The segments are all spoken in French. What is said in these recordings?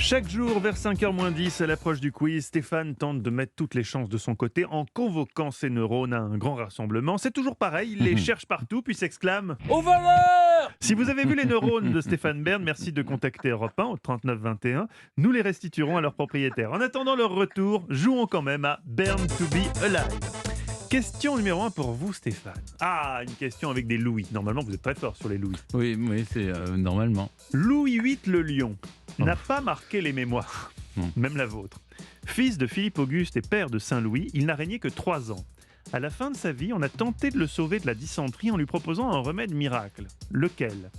Chaque jour, vers 5h moins 10, à l'approche du quiz, Stéphane tente de mettre toutes les chances de son côté en convoquant ses neurones à un grand rassemblement. C'est toujours pareil, il les cherche partout, puis s'exclame Au voleur. Si vous avez vu les neurones de Stéphane Bern, merci de contacter Europe 1 au 39 21. Nous les restituerons à leurs propriétaires. En attendant leur retour, jouons quand même à Bern to be Alive. Question numéro 1 pour vous, Stéphane. Ah, une question avec des louis. Normalement, vous êtes très fort sur les louis. Oui, c'est normalement. Louis VIII le Lion n'a pas marqué les mémoires, Non. même la vôtre. Fils de Philippe Auguste et père de Saint-Louis, il n'a régné que 3 ans. À la fin de sa vie, on a tenté de le sauver de la dysenterie en lui proposant un remède miracle. Lequel ?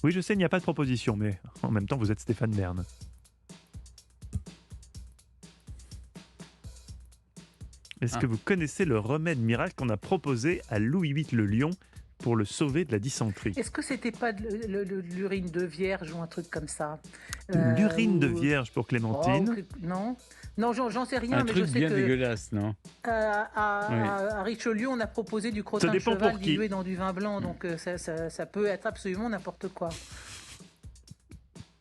Oui, je sais, il n'y a pas de proposition, mais en même temps, vous êtes Stéphane Bern. Est-ce que vous connaissez le remède miracle qu'on a proposé à Louis VIII le Lion pour le sauver de la dysenterie ? Est-ce que c'était pas de l'urine de vierge ou un truc comme ça L'urine de ou- vierge pour Clémentine. Non, non, j'en sais rien, Un mais truc je sais bien que dégueulasse, non? à Richelieu, on a proposé du crottin de dépend cheval pour qui. dilué dans du vin blanc, donc ça peut être absolument n'importe quoi.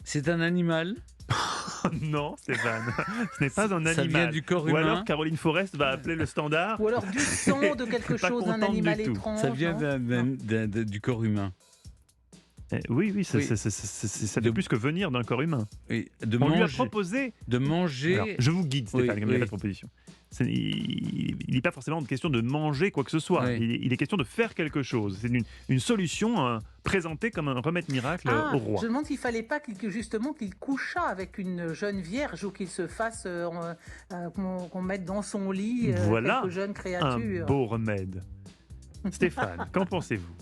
C'est un animal? Non, Stéphane, ce n'est pas un Ça animal. vient du corps Ou humain? alors Caroline Forest va appeler le standard. Ou alors du sang de quelque Pas chose, d'un contente du animal tout. étrange. Ça vient non du corps humain. Oui, ça Oui. fait plus que venir d'un corps humain. Oui, On lui a proposé. de manger. Alors, je vous guide, Stéphane, Oui, comme il n'y a oui. pas de proposition. Il n'est pas forcément une question de manger quoi que ce soit. Oui. Il est question de faire quelque chose. C'est une solution présentée comme un remède miracle au roi. Je me demande s'il fallait pas justement qu'il couchât avec une jeune vierge ou qu'il se fasse qu'on mette dans son lit Voilà quelques jeunes Un créatures. beau remède. Stéphane, qu'en pensez-vous ?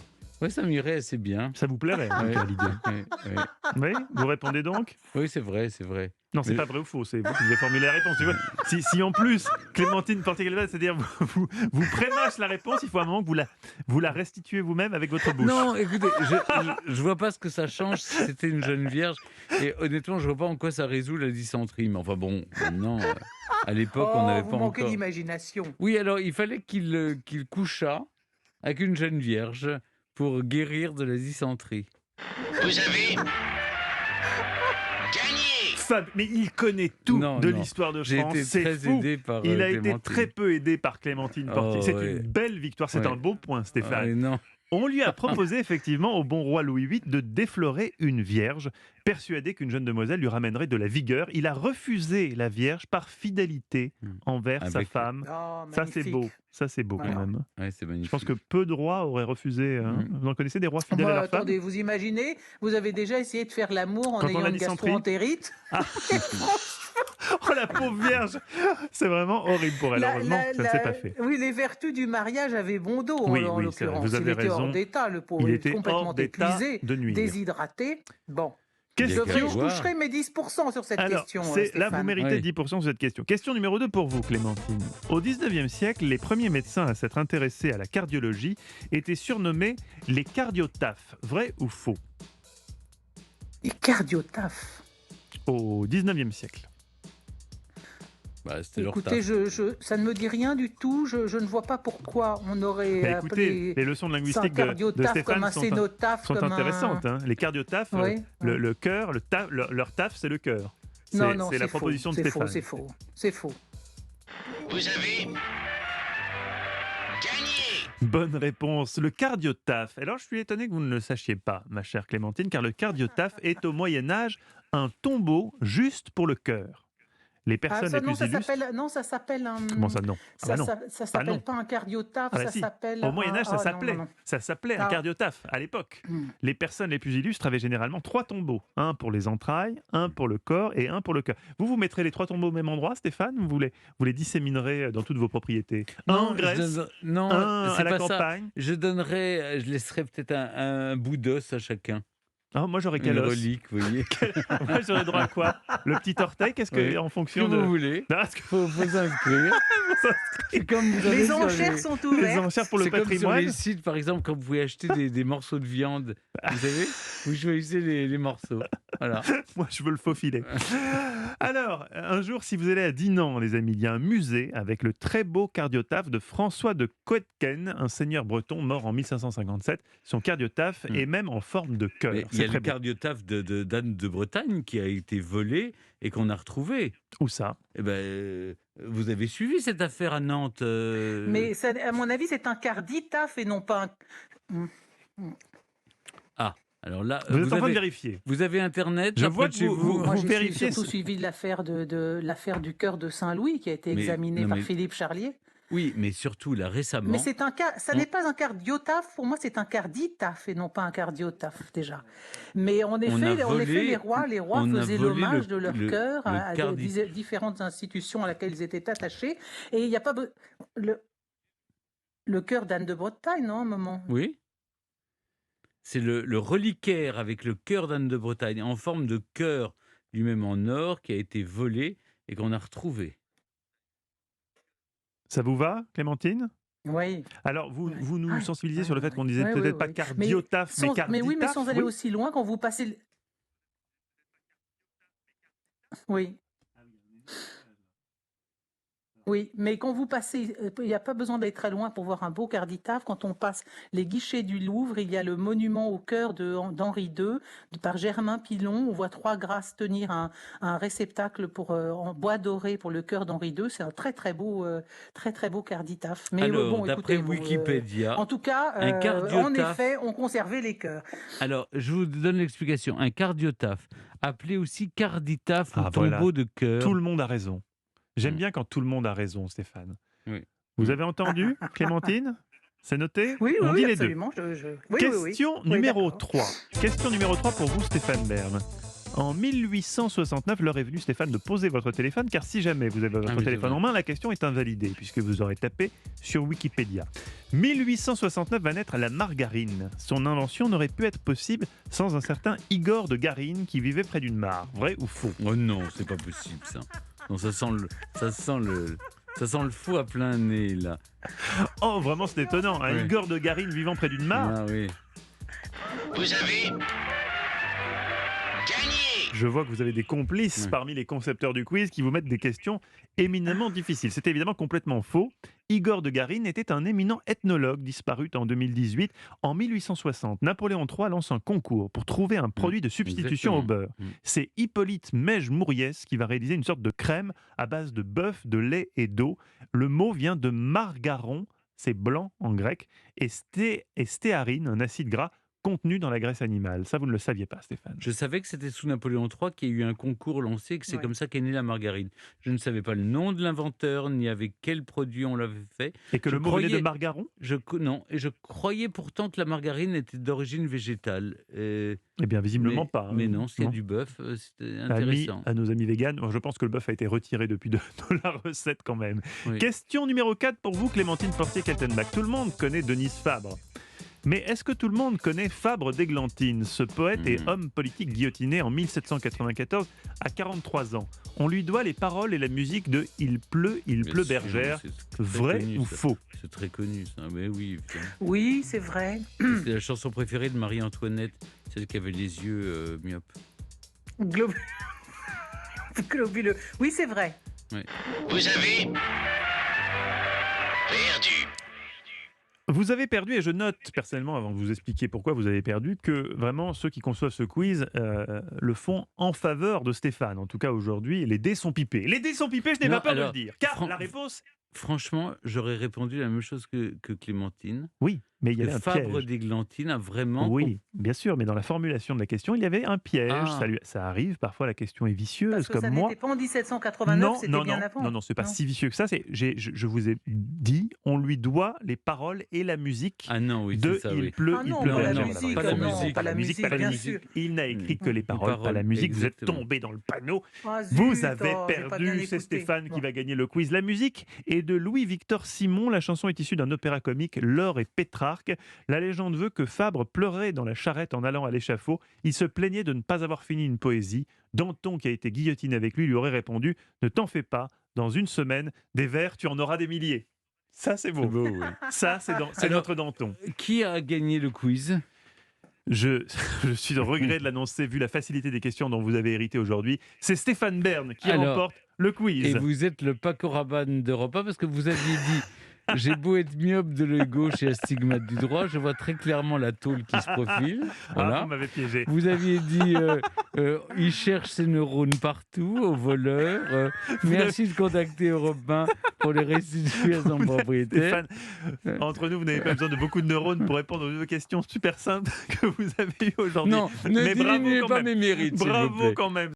Oui, ça m'irait assez bien. Ça vous plairait en Oui, tout cas, l'idée. oui. Oui, vous répondez donc ? Oui, c'est vrai. Non, c'est Mais- pas vrai ou faux, c'est vous qui devez formuler la réponse. Tu vois, si en plus Clémentine Portier-Galvez, c'est-à-dire vous prémâche la réponse, il faut un moment que vous la restituez vous-même avec votre bouche. Non, écoutez, je vois pas ce que ça change si c'était une jeune vierge. Et honnêtement, je vois pas en quoi ça résout la dysenterie. Mais enfin bon, maintenant, à l'époque, on n'avait vous pas manquez encore. d'imagination. Oui, alors il fallait qu'il couchât avec une jeune vierge pour guérir de la dysenterie. Vous avez gagné. Mais il connaît tout Non, de non. l'histoire de J'ai France, été c'est très fou. aidé par Il a été Clémentine. très peu aidé par Clémentine Portier. Oh, C'est ouais. une belle victoire, c'est Ouais. un beau point, Stéphane. Ah, non. On lui a proposé effectivement au bon roi Louis VIII de déflorer une vierge, persuadé qu'une jeune demoiselle lui ramènerait de la vigueur. Il a refusé la vierge par fidélité envers sa Avec- femme. Oh, Ça c'est beau, ça c'est beau Voilà. quand même. Ouais, c'est magnifique. Je pense que peu de rois auraient refusé. Vous en connaissez des rois fidèles à leur femme ? Attendez, vous imaginez, vous avez déjà essayé de faire l'amour en Quand on ayant a une dysenterie gastro-entérite. Oh la pauvre vierge. C'est vraiment horrible pour elle. Heureusement, ça ne s'est pas fait. Oui, les vertus du mariage avaient bon dos, Oui, en oui, c'est vrai, l'occurrence. vous avez Il était raison. hors d'état, le pauvre. Il Il était était complètement hors d'état épuisé, de nuire. déshydraté. Bon, Il y a Question. qu'à je voir. toucherai mes 10% sur cette Alors, question, là, vous Stéphane. méritez Oui. 10% sur cette question. Question numéro 2 pour vous, Clémentine. Au 19e siècle, les premiers médecins à s'être intéressés à la cardiologie étaient surnommés les cardiotaphes. Vrai ou faux ? Les cardiotaphes. Au 19e siècle. Bah, c'était leur Écoutez, taf. ça ne me dit rien du tout. Je ne vois pas pourquoi on aurait Bah, écoutez, appelé les leçons de ça un linguistique de cardiotaphe comme Stéphane un cénotaphe. sont comme intéressantes. Hein. Les cardiotaphes, Oui, le cœur, leur taf, c'est le cœur. Non, non, C'est la faux. proposition de C'est Stéphane. faux, c'est faux. C'est faux. Vous avez gagné. Bonne réponse. Le cardiotaphe. Alors, je suis étonné que vous ne le sachiez pas, ma chère Clémentine, car le cardiotaphe est au Moyen-Âge un tombeau juste pour le cœur. Les personnes les plus illustres... ça s'appelle un. Comment ça, non? Ah bah non. Ça s'appelle non. pas un cardiotaphe, Ah bah ça si. s'appelle. Au Moyen-Âge, ça non, s'appelait. non, non. Ça s'appelait un Ah. cardiotaphe à l'époque. Hmm. Les personnes les plus illustres avaient généralement 3 tombeaux. Un pour les entrailles, un pour le corps et un pour le cœur. Vous mettrez les 3 tombeaux au même endroit, Stéphane? Vous les disséminerez dans toutes vos propriétés? Un en Grèce, non, un c'est à la pas ça. campagne. Je laisserais peut-être un bout d'os à chacun. Ah, moi, j'aurais quel Une os? relique, vous voyez. Moi, j'aurais droit à quoi? Le petit orteil? Qu'est-ce que, Oui. en Ce que fonction de... vous voulez. Non, est-ce que- Faut s'inscrire. C'est comme vous avez Les sur enchères sont les ouvertes. enchères pour le C'est comme sur patrimoine? les sites, par exemple, quand vous pouvez acheter des morceaux de viande. Vous savez, vous choisissez les morceaux. Voilà. Moi, je veux le faux filet. Alors, un jour, si vous allez à Dinan, les amis, il y a un musée avec le très beau cardiotaphe de François de Coëtquen, un seigneur breton mort en 1557. Son cardiotaphe est même en forme de cœur. Mais il C'est y y a très le beau. cardiotaphe d'Anne de Bretagne qui a été volé et qu'on a retrouvé. Où ça? Eh ben, vous avez suivi cette affaire à Nantes Mais ça, à mon avis, c'est un carditaf et non pas un. Mm. Ah, alors là, Vous êtes en train de vérifier. vous avez Internet Je là, vois près de que chez vous- Moi, j'ai vérifiez surtout ce- suivi l'affaire l'affaire du cœur de Saint-Louis qui a été Mais- examinée non, par mais- Philippe Charlier. Oui, mais surtout là récemment. Mais c'est un cas, ça on- n'est pas un cardiotaphe, pour moi c'est un carditaphe et non pas un cardiotaphe déjà. Mais en effet, les rois on a faisaient volé l'hommage de leur cœur le à différentes institutions à laquelle ils étaient attachés. Et il n'y a pas le cœur d'Anne de Bretagne, non, à un moment. Oui. C'est le reliquaire avec le cœur d'Anne de Bretagne en forme de cœur lui-même en or qui a été volé et qu'on a retrouvé. Ça vous va, Clémentine? Oui. Alors, vous nous Ouais, sensibilisez sur le fait qu'on disait ouais, peut-être ouais, pas ouais. cardiotaphe, mais Mais oui, mais carditaphe. sans aller Oui. aussi loin, quand vous passez. Oui. Oui, mais quand vous passez, il n'y a pas besoin d'aller très loin pour voir un beau carditaphe. Quand on passe les guichets du Louvre, il y a le monument au cœur d'Henri II par Germain Pilon. On voit 3 grâces tenir un réceptacle en bois doré pour le cœur d'Henri II. C'est un très très beau carditaphe. Mais Alors, bon, d'après écoutez, Wikipédia, en tout cas, un en cardiotaphe- effet, on conservait les cœurs. alors je vous donne l'explication. Un cardiotaphe, appelé aussi carditaphe ou Ah, voilà. tombeau de cœur. Tout le monde a raison. J'aime Mm. bien quand tout le monde a raison, Stéphane. Oui. Vous Mm. avez entendu, Clémentine? C'est noté? Oui, On oui, dit les absolument. Oui, oui, Question oui. numéro Oui, 3. Question numéro 3 pour vous, Stéphane Bern. En 1869, l'heure est venue, Stéphane, de poser votre téléphone, car si jamais vous avez votre Ah oui, c'est téléphone vrai. en main, la question est invalidée, puisque vous aurez tapé sur Wikipédia. 1869 va naître la margarine. Son invention n'aurait pu être possible sans un certain Igor de Garine qui vivait près d'une mare. Vrai ou faux? Oh non, c'est pas possible ça. Non, ça sent le faux à plein nez là. Oh, vraiment, c'est étonnant. Un Oui. Igor de Garine vivant près d'une mare. Ah oui. Vous avez gagné. Je vois que vous avez des complices Ouais. parmi les concepteurs du quiz qui vous mettent des questions éminemment difficiles. C'est évidemment complètement faux. Igor de Garine était un éminent ethnologue disparu en 2018. En 1860, Napoléon III lance un concours pour trouver un produit de substitution au exactement. beurre. Mm. C'est Hippolyte Mège-Mouriès qui va réaliser une sorte de crème à base de bœuf, de lait et d'eau. Le mot vient de margaron, c'est blanc en grec, et stéarine, un acide gras contenu dans la graisse animale. Ça, vous ne le saviez pas, Stéphane. Je savais que c'était sous Napoléon III qu'il y a eu un concours lancé, que c'est Ouais. comme ça qu'est née la margarine. Je ne savais pas le nom de l'inventeur, ni avec quel produit on l'avait fait. Et que Je le mot venait de croyais- margaron? Non, et je croyais pourtant que la margarine était d'origine végétale. Eh bien, visiblement mais, pas. hein. Mais non, s'il y a du bœuf, c'était intéressant. À nos amis véganes, je pense que le bœuf a été retiré depuis de la recette quand même. Oui. Question numéro 4 pour vous, Clémentine Portier-Kaltenbach. Tout le monde connaît Denise Fabre. Mais est-ce que tout le monde connaît Fabre d'Églantine, ce poète et homme politique guillotiné en 1794 à 43 ans? On lui doit les paroles et la musique de Il pleut Bien sûr, bergère. c'est très Vrai connu, ou ça. faux? C'est très connu, ça. Mais oui, évidemment. Oui, c'est vrai. C'est la chanson préférée de Marie-Antoinette, celle qui avait les yeux myopes. Globu- Globuleux. Oui, c'est vrai. Vous avez perdu. Vous avez perdu, et je note personnellement, avant que vous expliquiez pourquoi vous avez perdu, que vraiment ceux qui conçoivent ce quiz le font en faveur de Stéphane. En tout cas, aujourd'hui, les dés sont pipés. Les dés sont pipés, je n'ai Non, pas peur de alors, le dire. Car fran- la réponse, Franchement, j'aurais répondu la même chose que Clémentine. oui, mais il y avait Le un Fabre piège. d'Églantine a vraiment... Oui, bien sûr, mais dans la formulation de la question, il y avait un piège. Ah. Ça arrive, parfois la question est vicieuse, Parce que comme ça moi. n'était pas en 1789, c'était bien avant. Non, c'est pas si vicieux que ça. Je vous ai dit, on lui doit les paroles et la musique Ah non, oui, de c'est ça, Il oui. pleut, Ah il non, pleut pas la bergère. musique, pas la non, musique, pas la musique, pas la bien musique. sûr. Il n'a écrit que les paroles, pas la paroles, musique. Vous êtes exactement. tombé dans le panneau. Ah, zut, Vous avez oh, j'ai pas bien perdu, c'est écouté. Stéphane qui Bon. va gagner le quiz. La musique est de Louis-Victor Simon. La chanson est issue d'un opéra comique, Laure et Pétrarque. La légende veut que Fabre pleurait dans la charrette en allant à l'échafaud. Il se plaignait de ne pas avoir fini une poésie. Danton, qui a été guillotiné avec lui aurait répondu « Ne t'en fais pas, dans une semaine, des vers, tu en auras des milliers. » Ça, c'est C'est beau. beau, oui. Ça, c'est Alors- notre Danton. Qui a gagné le quiz? Je suis au regret de l'annoncer, vu la facilité des questions dont vous avez hérité aujourd'hui. C'est Stéphane Bern qui Alors, remporte le quiz. Et vous êtes le Paco Rabanne d'Europe 1 parce que vous aviez dit J'ai beau être myope de l'œil gauche et astigmate du droit, je vois très clairement la tôle qui se profile. Ah, Voilà. vous m'avez piégé. Vous aviez dit, il cherche ses neurones partout, au voleur. Merci de contacter Europe 1 pour les restituer à son propriétaire. Stéphane, entre nous, vous n'avez pas besoin de beaucoup de neurones pour répondre aux deux questions super simples que vous avez eues aujourd'hui. Non, ne Mais bravo diminuez quand pas même. mes mérites, s'il vous Bravo plaît. quand même.